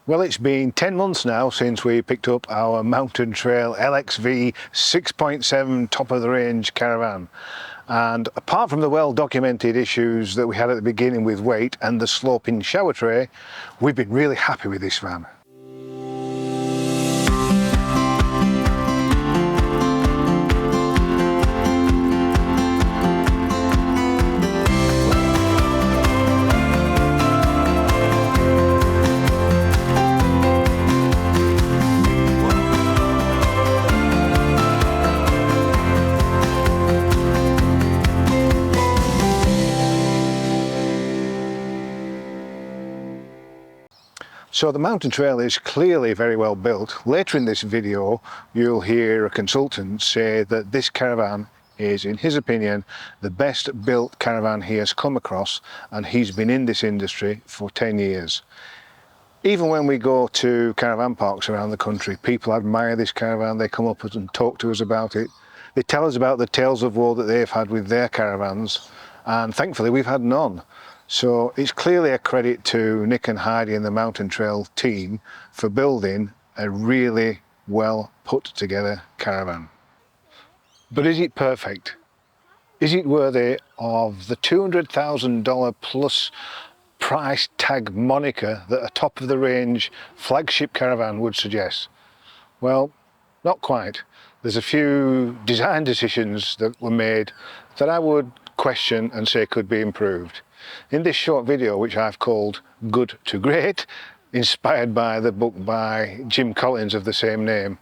Well, it's been 10 months now since we picked up our Mountain Trail LXV 6.7 top of the range caravan. And apart from the well-documented issues that we had at the beginning with weight and the sloping shower tray, we've been really happy with this van. So the Mountain Trail is clearly very well built. Later in this video, you'll hear a consultant say that this caravan is, in his opinion, the best built caravan he has come across, and he's been in this industry for 10 years. Even when we go to caravan parks around the country, people admire this caravan. They come up and talk to us about it. They tell us about the tales of woe that they've had with their caravans, and thankfully we've had none. So it's clearly a credit to Nick and Heidi and the Mountain Trail team for building a really well put together caravan. But is it perfect? Is it worthy of the $200,000 plus price tag moniker that a top of the range flagship caravan would suggest? Well, not quite. There's a few design decisions that were made that I would question and say could be improved. In this short video, which I've called Good to Great, inspired by the book by Jim Collins of the same name,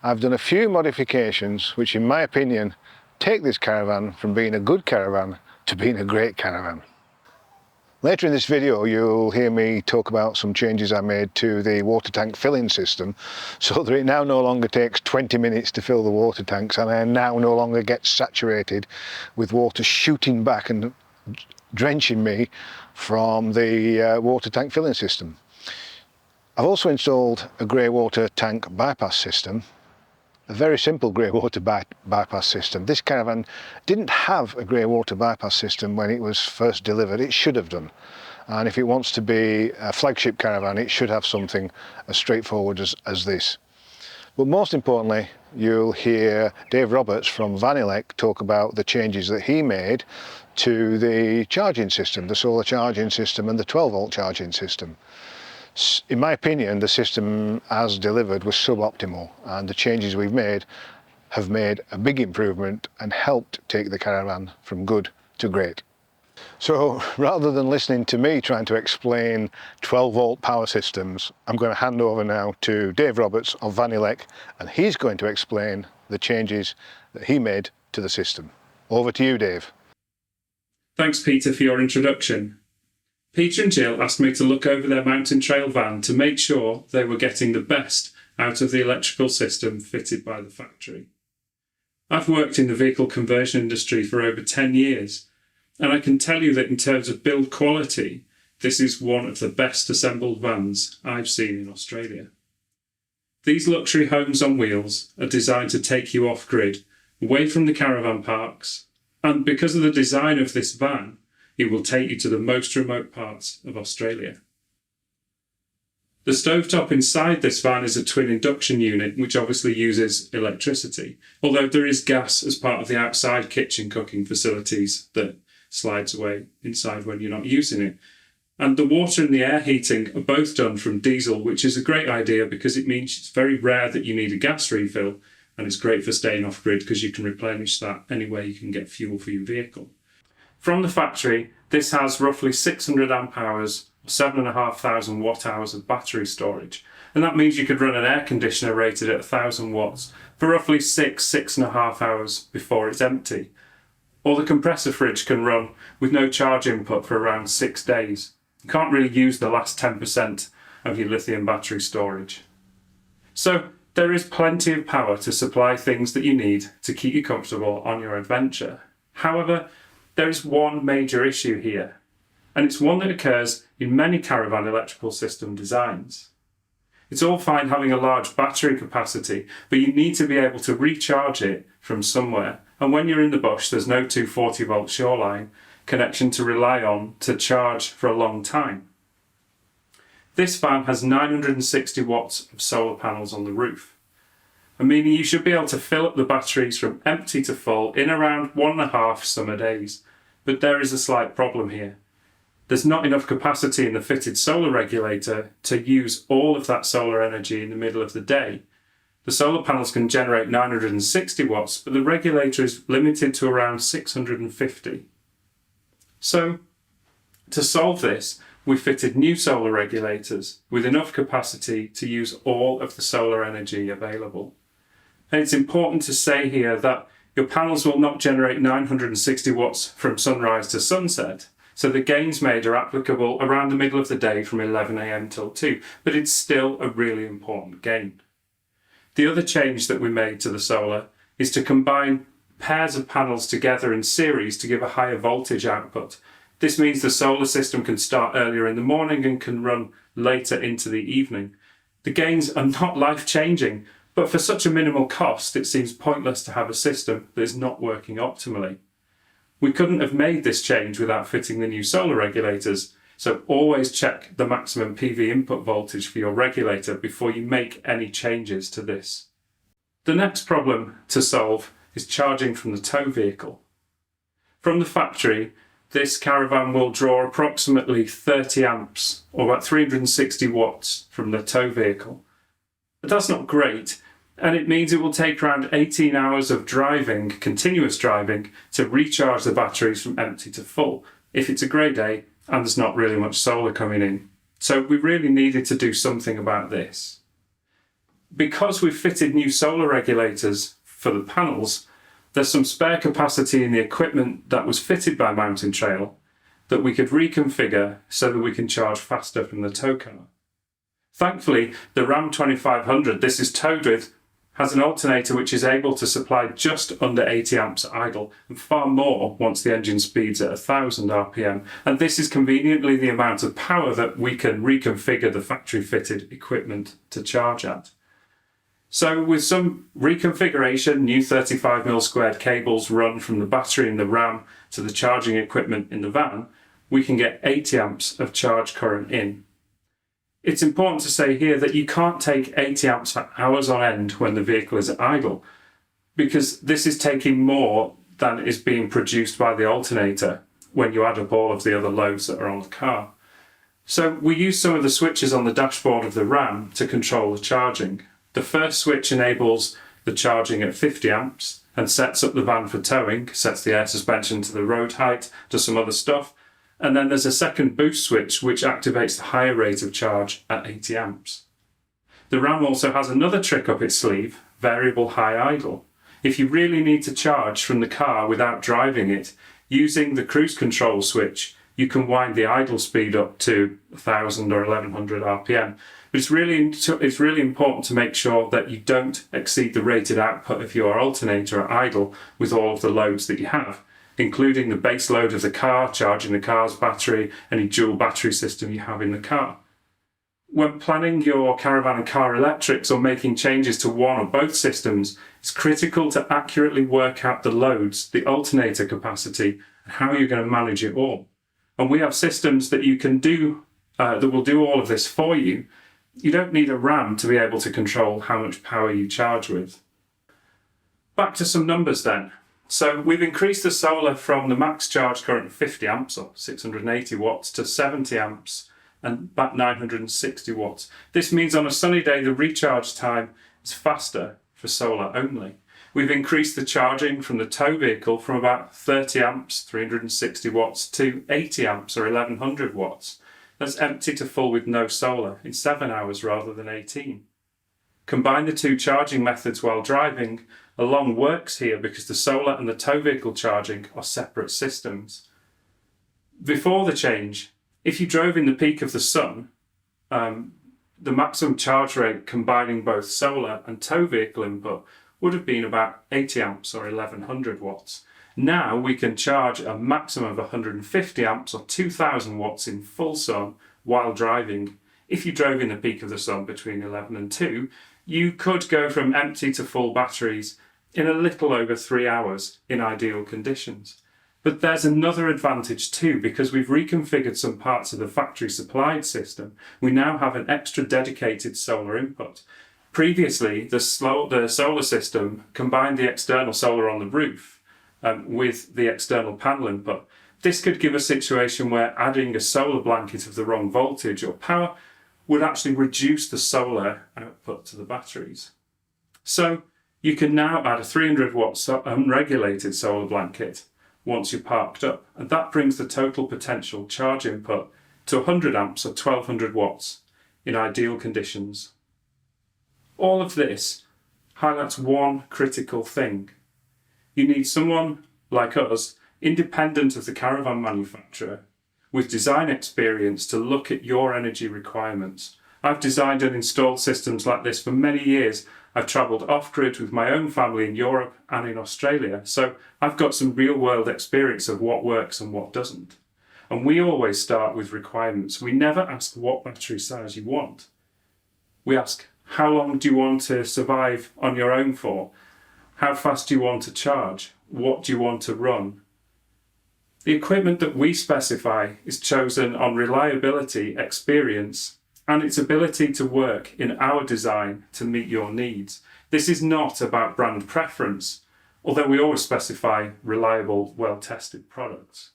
I've done a few modifications which, in my opinion, take this caravan from being a good caravan to being a great caravan. Later in this video, you'll hear me talk about some changes I made to the water tank filling system so that it now no longer takes 20 minutes to fill the water tanks, and I now no longer get saturated with water shooting back and drenching me from the water tank filling system. I've also installed a grey water tank bypass system, a very simple grey water bypass system. This caravan didn't have a grey water bypass system when it was first delivered. It should have done. And if it wants to be a flagship caravan, it should have something as straightforward as this. But most importantly, you'll hear Dave Roberts from ELEC talk about the changes that he made to the charging system, the solar charging system and the 12-volt charging system. In my opinion, the system as delivered was suboptimal, and the changes we've made have made a big improvement and helped take the caravan from good to great. So rather than listening to me trying to explain 12-volt power systems, I'm going to hand over now to Dave Roberts of ELEC, and he's going to explain the changes that he made to the system. Over to you, Dave. Thanks, Peter, for your introduction. Peter and Jill asked me to look over their Mountain Trail van to make sure they were getting the best out of the electrical system fitted by the factory. I've worked in the vehicle conversion industry for over 10 years, and I can tell you that in terms of build quality, this is one of the best assembled vans I've seen in Australia. These luxury homes on wheels are designed to take you off-grid, away from the caravan parks, and because of the design of this van, it will take you to the most remote parts of Australia. The stovetop inside this van is a twin induction unit, which obviously uses electricity, although there is gas as part of the outside kitchen cooking facilities that slides away inside when you're not using it. And the water and the air heating are both done from diesel, which is a great idea because it means it's very rare that you need a gas refill, and it's great for staying off-grid because you can replenish that anywhere you can get fuel for your vehicle. From the factory, this has roughly 600 amp hours, 7,500 watt hours of battery storage, and that means you could run an air conditioner rated at 1,000 watts for roughly 6.5 hours before it's empty. Or the compressor fridge can run with no charge input for around 6 days. You can't really use the last 10% of your lithium battery storage. So there is plenty of power to supply things that you need to keep you comfortable on your adventure. However, there is one major issue here, and it's one that occurs in many caravan electrical system designs. It's all fine having a large battery capacity, but you need to be able to recharge it from somewhere, and when you're in the bush there's no 240-volt shoreline connection to rely on to charge for a long time. This van has 960 watts of solar panels on the roof, meaning you should be able to fill up the batteries from empty to full in around 1.5 summer days. But there is a slight problem here. There's not enough capacity in the fitted solar regulator to use all of that solar energy in the middle of the day. The solar panels can generate 960 watts, but the regulator is limited to around 650. So, to solve this, we fitted new solar regulators with enough capacity to use all of the solar energy available. And it's important to say here that your panels will not generate 960 watts from sunrise to sunset, so the gains made are applicable around the middle of the day from 11 AM till 2, but it's still a really important gain. The other change that we made to the solar is to combine pairs of panels together in series to give a higher voltage output. This means the solar system can start earlier in the morning and can run later into the evening. The gains are not life-changing, but for such a minimal cost, it seems pointless to have a system that is not working optimally. We couldn't have made this change without fitting the new solar regulators, so always check the maximum PV input voltage for your regulator before you make any changes to this. The next problem to solve is charging from the tow vehicle. From the factory, this caravan will draw approximately 30 amps, or about 360 watts from the tow vehicle. But that's not great, and it means it will take around 18 hours of driving, continuous driving, to recharge the batteries from empty to full, if it's a grey day and there's not really much solar coming in. So we really needed to do something about this. Because we've fitted new solar regulators for the panels, there's some spare capacity in the equipment that was fitted by Mountain Trail that we could reconfigure so that we can charge faster from the tow car. Thankfully, the Ram 2500 this is towed with has an alternator which is able to supply just under 80 amps at idle and far more once the engine speeds at 1000 RPM, and this is conveniently the amount of power that we can reconfigure the factory fitted equipment to charge at. So with some reconfiguration, new 35mm squared cables run from the battery in the Ram to the charging equipment in the van, we can get 80 amps of charge current in. It's important to say here that you can't take 80 amps for hours on end when the vehicle is at idle, because this is taking more than is being produced by the alternator when you add up all of the other loads that are on the car. So we use some of the switches on the dashboard of the Ram to control the charging. The first switch enables the charging at 50 amps and sets up the van for towing, sets the air suspension to the road height, does some other stuff. And then there's a second boost switch which activates the higher rate of charge at 80 amps. The Ram also has another trick up its sleeve, variable high idle. If you really need to charge from the car without driving it, using the cruise control switch, you can wind the idle speed up to 1000 or 1100 RPM. But it's really important to make sure that you don't exceed the rated output of your alternator at idle with all of the loads that you have, including the base load of the car, charging the car's battery, any dual battery system you have in the car. When planning your caravan and car electrics or making changes to one or both systems, it's critical to accurately work out the loads, the alternator capacity, and how you're going to manage it all. And we have systems that you can do, that will do all of this for you. You don't need a Ram to be able to control how much power you charge with. Back to some numbers then. So we've increased the solar from the max charge current of 50 amps or 680 watts to 70 amps and about 960 watts. This means on a sunny day the recharge time is faster for solar only. We've increased the charging from the tow vehicle from about 30 amps, 360 watts to 80 amps or 1100 watts. That's empty to full with no solar in 7 hours rather than 18. Combine the two charging methods while driving, along works here because the solar and the tow vehicle charging are separate systems. Before the change, if you drove in the peak of the sun, the maximum charge rate combining both solar and tow vehicle input would have been about 80 amps or 1100 watts. Now we can charge a maximum of 150 amps or 2000 watts in full sun while driving. If you drove in the peak of the sun between 11 and 2, you could go from empty to full batteries in a little over 3 hours in ideal conditions. But there's another advantage too, because we've reconfigured some parts of the factory supplied system. We now have an extra dedicated solar input. Previously, the solar system combined the external solar on the roof with the external panel input. This could give a situation where adding a solar blanket of the wrong voltage or power would actually reduce the solar output to the batteries. So you can now add a 300 watt unregulated solar blanket once you're parked up, and that brings the total potential charge input to 100 amps or 1200 watts in ideal conditions. All of this highlights one critical thing. You need someone like us, independent of the caravan manufacturer, with design experience to look at your energy requirements. I've designed and installed systems like this for many years. I've travelled off-grid with my own family in Europe and in Australia, so I've got some real-world experience of what works and what doesn't. And we always start with requirements. We never ask what battery size you want. We ask, how long do you want to survive on your own for? How fast do you want to charge? What do you want to run? The equipment that we specify is chosen on reliability, experience, and its ability to work in our design to meet your needs. This is not about brand preference, although we always specify reliable, well-tested products.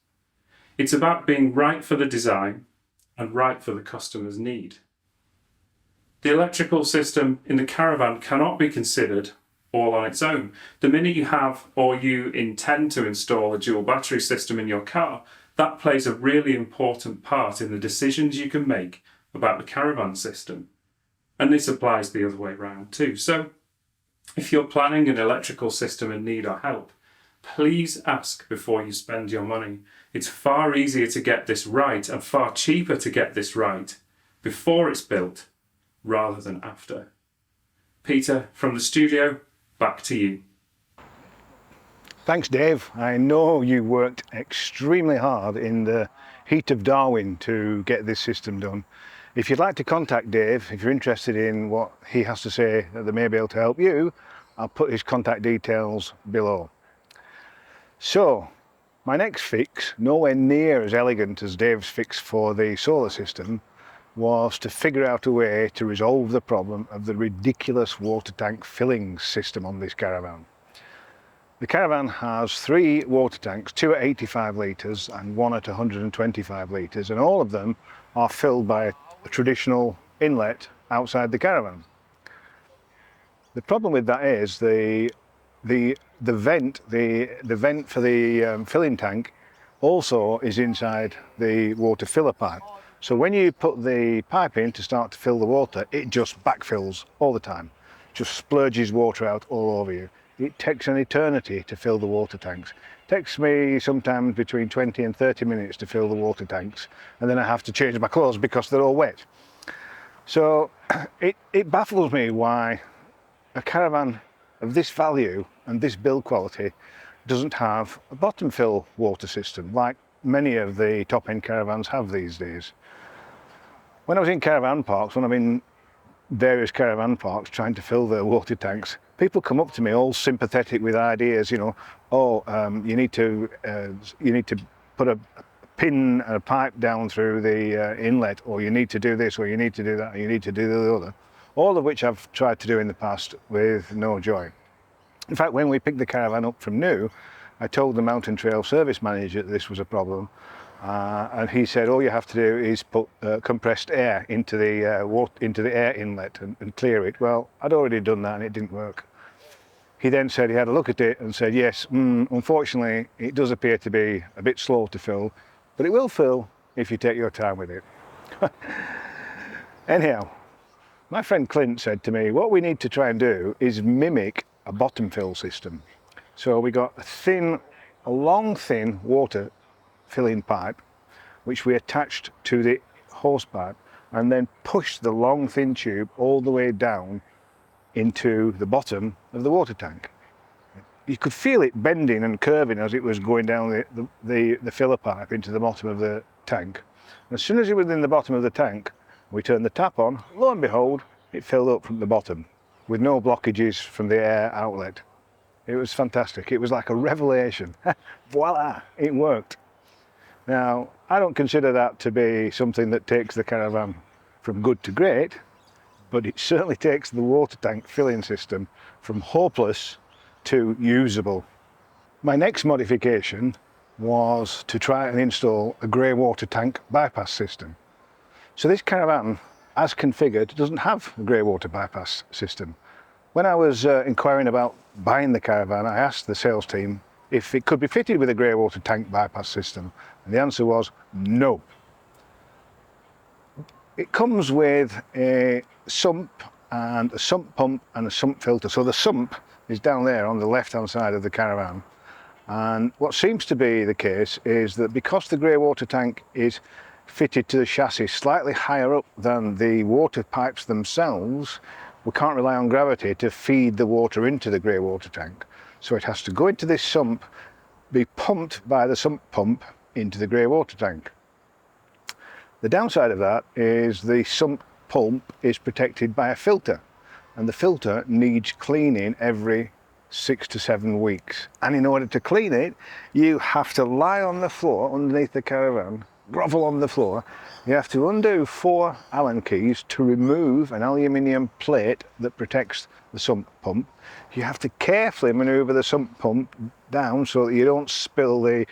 It's about being right for the design and right for the customer's need. The electrical system in the caravan cannot be considered all on its own. The minute you have or you intend to install a dual battery system in your car, that plays a really important part in the decisions you can make about the caravan system. And this applies the other way around too. So if you're planning an electrical system and need our help, please ask before you spend your money. It's far easier to get this right and far cheaper to get this right before it's built rather than after. Peter, from the studio, back to you. Thanks, Dave. I know you worked extremely hard in the heat of Darwin to get this system done. If you'd like to contact Dave, if you're interested in what he has to say that they may be able to help you, I'll put his contact details below. So, my next fix, nowhere near as elegant as Dave's fix for the solar system, was to figure out a way to resolve the problem of the ridiculous water tank filling system on this caravan. The caravan has 3 water tanks, 2 at 85 litres and 1 at 125 litres, and all of them are filled by a traditional inlet outside the caravan. The problem with that is the vent for the filling tank also is inside the water filler pipe. So when you put the pipe in to start to fill the water, it just backfills all the time. Just splurges water out all over you. It takes an eternity to fill the water tanks. It takes me sometimes between 20 and 30 minutes to fill the water tanks, and then I have to change my clothes because they're all wet. So it baffles me why a caravan of this value and this build quality doesn't have a bottom fill water system like many of the top-end caravans have these days. When I was in caravan parks, when I'm in various caravan parks trying to fill their water tanks, people come up to me all sympathetic with ideas, you know, you need to put a pin and a pipe down through the inlet, or you need to do this, or you need to do that, or you need to do the other. All of which I've tried to do in the past with no joy. In fact, when we picked the caravan up from new, I told the Mountain Trail service manager that this was a problem, and he said all you have to do is put compressed air into the air inlet and clear it. Well, I'd already done that and it didn't work. He then said he had a look at it and said, yes, unfortunately it does appear to be a bit slow to fill, but it will fill if you take your time with it. Anyhow, my friend Clint said to me, what we need to try and do is mimic a bottom fill system. So we got a long thin water filling pipe, which we attached to the hose pipe, and then pushed the long thin tube all the way down into the bottom of the water tank. You could feel it bending and curving as it was going down the filler pipe into the bottom of the tank. As soon as it was in the bottom of the tank, we turned the tap on, lo and behold, it filled up from the bottom with no blockages from the air outlet. It was fantastic. It was like a revelation. Voila, it worked. Now, I don't consider that to be something that takes the caravan from good to great, but it certainly takes the water tank filling system from hopeless to usable. My next modification was to try and install a grey water tank bypass system. So this caravan, as configured, doesn't have a grey water bypass system. When I was inquiring about buying the caravan, I asked the sales team if it could be fitted with a grey water tank bypass system, and the answer was no. It comes with a sump and a sump pump and a sump filter. So the sump is down there on the left hand side of the caravan, and what seems to be the case is that because the grey water tank is fitted to the chassis slightly higher up than the water pipes themselves, we can't rely on gravity to feed the water into the grey water tank. So it has to go into this sump, be pumped by the sump pump into the grey water tank. The downside of that is the sump pump is protected by a filter, and the filter needs cleaning every 6 to 7 weeks. And in order to clean it, you have to lie on the floor underneath the caravan, grovel on the floor. You have to undo 4 Allen keys to remove an aluminium plate that protects the sump pump. You have to carefully manoeuvre the sump pump down so that you don't spill the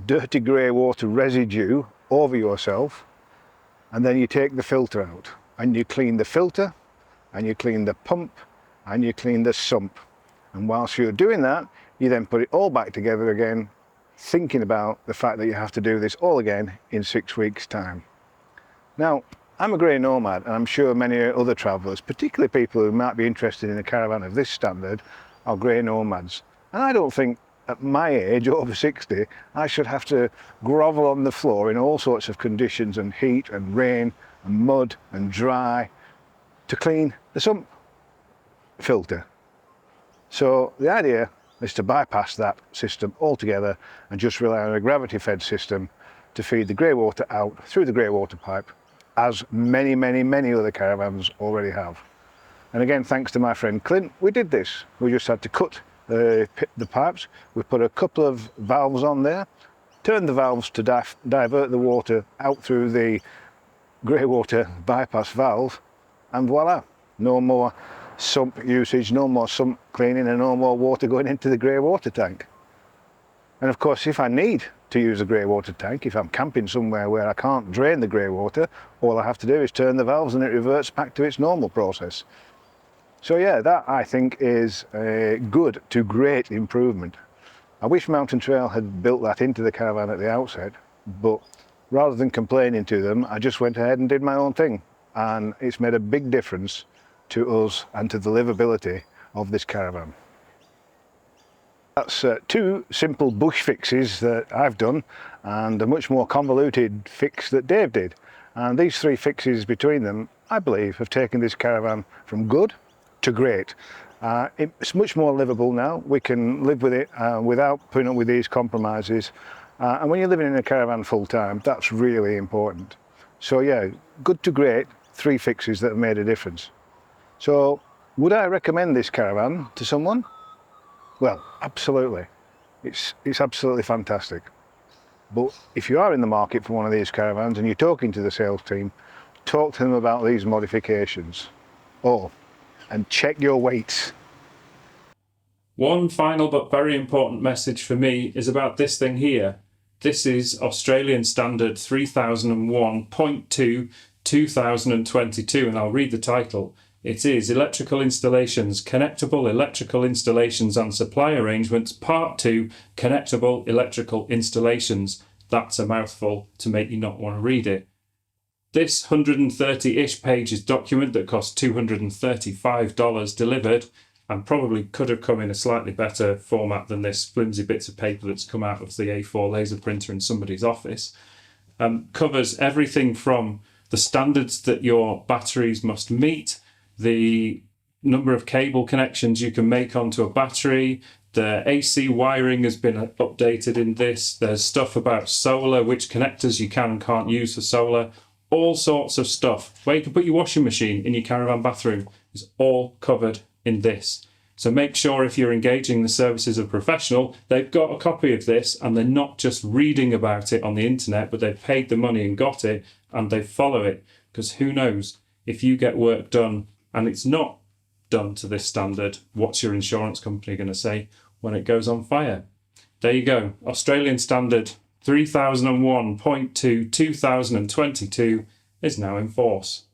dirty grey water residue over yourself. And then you take the filter out and you clean the filter and you clean the pump and you clean the sump. And whilst you're doing that, you then put it all back together again, thinking about the fact that you have to do this all again in 6 weeks' time. Now, I'm a grey nomad, and I'm sure many other travellers, particularly people who might be interested in a caravan of this standard, are grey nomads. And I don't think at my age, over 60, I should have to grovel on the floor in all sorts of conditions and heat and rain and mud and dry to clean the sump filter. So the idea is to bypass that system altogether and just rely on a gravity-fed system to feed the grey water out through the grey water pipe, as many other caravans already have. And again, thanks to my friend Clint, we did this. We just had to cut the pipes. We put a couple of valves on there, turned the valves to divert the water out through the grey water bypass valve, and voila, no more sump usage, no more sump cleaning, and no more water going into the grey water tank. And of course, if I need to use a grey water tank, if I'm camping somewhere where I can't drain the grey water, all I have to do is turn the valves and it reverts back to its normal process. So yeah, that I think is a good to great improvement. I wish Mountain Trail had built that into the caravan at the outset, but rather than complaining to them, I just went ahead and did my own thing, and it's made a big difference to us and to the livability of this caravan. That's 2 simple bush fixes that I've done, and a much more convoluted fix that Dave did. And these 3 fixes between them, I believe, have taken this caravan from good to great. It's much more livable now. We can live with it without putting up with these compromises. And when you're living in a caravan full time, that's really important. So yeah, good to great, 3 fixes that have made a difference. So would I recommend this caravan to someone? Well, absolutely. It's absolutely fantastic. But if you are in the market for one of these caravans and you're talking to the sales team, talk to them about these modifications. Oh, and check your weights. One final but very important message for me is about this thing here. This is Australian Standard 3001.2 2022, and I'll read the title. It is Electrical Installations, Connectable Electrical Installations and Supply Arrangements, Part 2, Connectable Electrical Installations. That's a mouthful to make you not want to read it. This 130-ish pages document that cost $235 delivered, and probably could have come in a slightly better format than this flimsy bits of paper that's come out of the A4 laser printer in somebody's office, covers everything from the standards that your batteries must meet, the number of cable connections you can make onto a battery, the AC wiring has been updated in this, there's stuff about solar, which connectors you can and can't use for solar, all sorts of stuff. Where you can put your washing machine in your caravan bathroom is all covered in this. So make sure if you're engaging the services of a professional, they've got a copy of this and they're not just reading about it on the internet, but they've paid the money and got it and they follow it. Because who knows, if you get work done and it's not done to this standard, what's your insurance company going to say when it goes on fire? There you go. Australian Standard 3001.2 2022 is now in force.